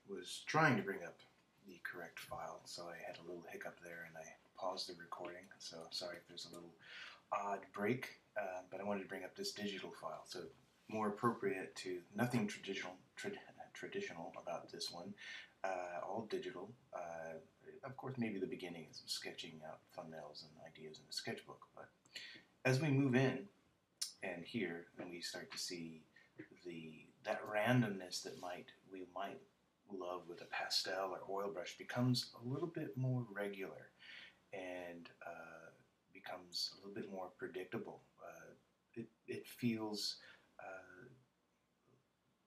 was trying to bring up the correct file, so I had a little hiccup there and I paused the recording. So sorry if there's a little odd break, but I wanted to bring up this digital file. So more appropriate to nothing traditional about this one, all digital. Of course, maybe the beginning is sketching out thumbnails and ideas in a sketchbook, but as we move in and here, and we start to see that randomness that we might love with a pastel or oil brush becomes a little bit more regular and becomes a little bit more predictable. It feels,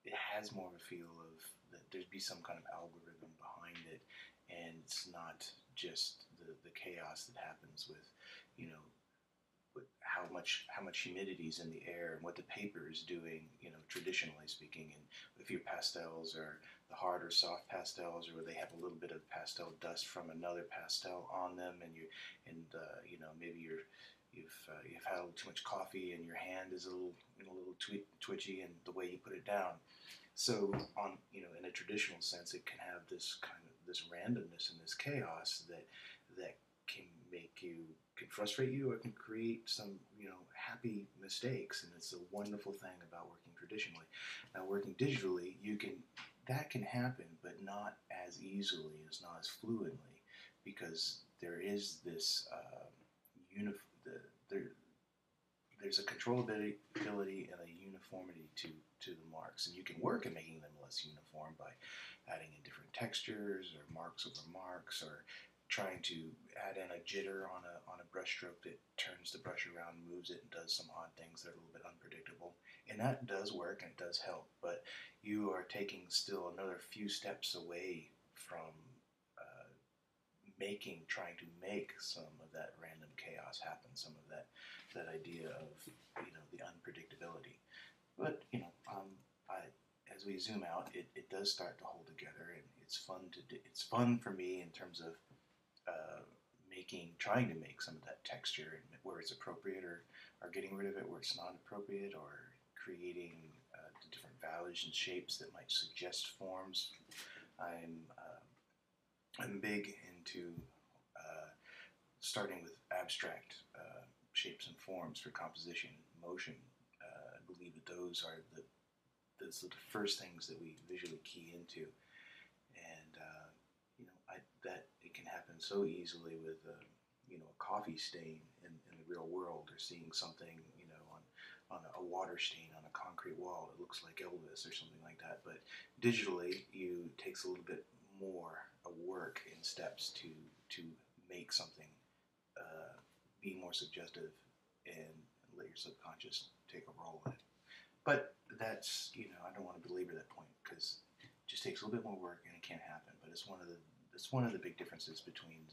it has more of a feel of that there'd be some kind of algorithm behind it, and it's not just the chaos that happens with, you know, how much humidity is in the air and what the paper is doing, traditionally speaking, and if your pastels are the hard or soft pastels, or they have a little bit of pastel dust from another pastel on them, and maybe you've had a little too much coffee and your hand is a little twitchy, and the way you put it down. So in a traditional sense, it can have this kind of this randomness and this chaos that can frustrate you, or can create some happy mistakes, and it's a wonderful thing about working traditionally. Now, working digitally, that can happen, but not as easily, not as fluently, because there is this there's a controllability and a uniformity to the marks, and you can work at making them less uniform by adding in different textures or marks over marks, or trying to add in a jitter on a brush stroke that turns the brush around, moves it, and does some odd things that are a little bit unpredictable. And that does work and it does help, but you are taking still another few steps away from trying to make some of that random chaos happen, some of that idea of the unpredictability. But as we zoom out, it does start to hold together, and it's fun for me in terms of trying to make some of that texture where it's appropriate, or getting rid of it where it's not appropriate, or creating the different values and shapes that might suggest forms. I'm big into starting with abstract shapes and forms for composition, motion. I believe that those are the first things that we visually key into, and that it can happen so easily with a coffee stain in the real world, or seeing something on a water stain on a concrete wall. It looks like Elvis or something like that. But digitally, it takes a little bit more work in steps to make something be more suggestive, and let your subconscious take a role in it. But that's, I don't want to belabor that point, because it just takes a little bit more work and it can't happen. But it's one of the big differences between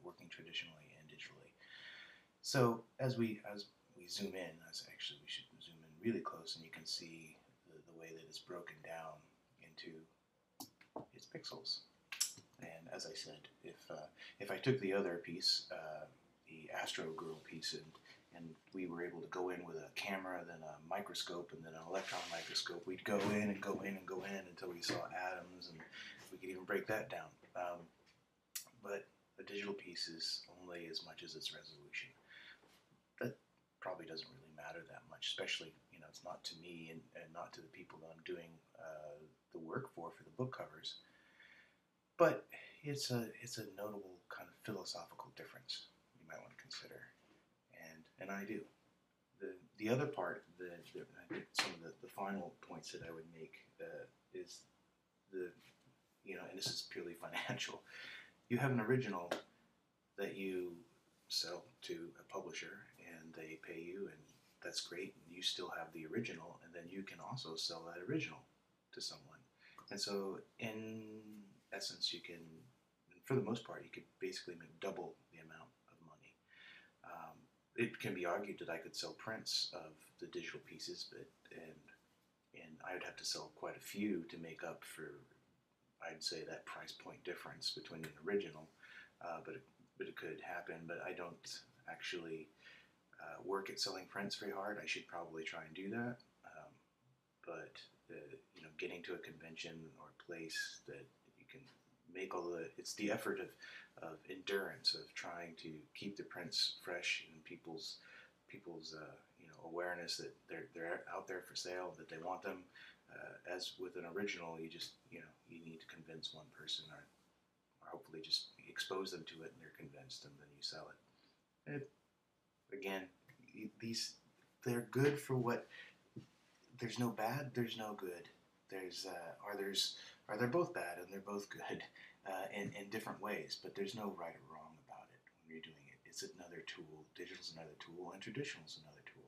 working traditionally and digitally. So as we zoom in, we should zoom in really close, and you can see the way that it's broken down into its pixels. And as I said, if I took the other piece, the Astro Girl piece, and we were able to go in with a camera, then a microscope, and then an electron microscope, we'd go in and go in and go in until we saw atoms, and we could even break that down. But a digital piece is only as much as its resolution. That probably doesn't really matter that much, especially, it's not to me and not to the people that I'm doing the work for the book covers. But it's a notable kind of philosophical difference you might want to consider, and I do. The other part, I think some of the final points that I would make is and this is purely financial. You have an original that you sell to a publisher, and they pay you, and that's great. You still have the original, and then you can also sell that original to someone. And so, in essence, you can, for the most part, you could basically make double the amount of money. It can be argued that I could sell prints of the digital pieces, and I would have to sell quite a few to make up for, I'd say, that price point difference between an original. But it could happen. But I don't actually work at selling prints very hard. I should probably try and do that. But getting to a convention or place that can make it's the effort of endurance, of trying to keep the prints fresh in people's awareness that they're out there for sale, that they want them. As with an original, you just you need to convince one person, or hopefully just expose them to it, and they're convinced, and then you sell it. And again, they're good for what. There's no bad, there's no good. They're both bad and they're both good in different ways, but there's no right or wrong about it when you're doing it. It's another tool. Digital's another tool, and traditional's another tool.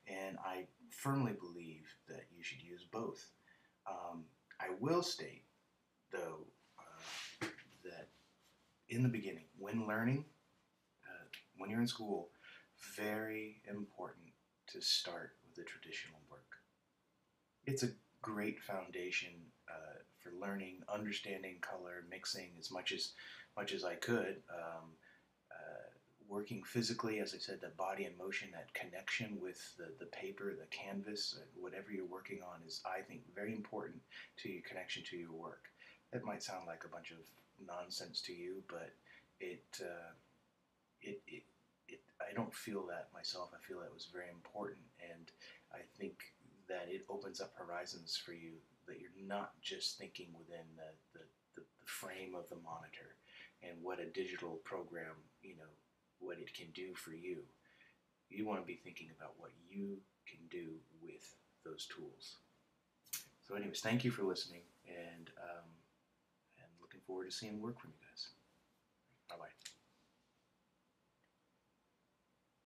And I firmly believe that you should use both. I will state, though, that in the beginning, when learning, when you're in school, very important to start with the traditional work. It's a great foundation for learning, understanding color, mixing as much as I could. Working physically, as I said, that body in motion, that connection with the paper, the canvas, whatever you're working on is, I think, very important to your connection to your work. It might sound like a bunch of nonsense to you, but I don't feel that myself. I feel that was very important, and I think that it opens up horizons for you, that you're not just thinking within the frame of the monitor and what a digital program, what it can do for you. You want to be thinking about what you can do with those tools. So anyways, thank you for listening, and looking forward to seeing work from you.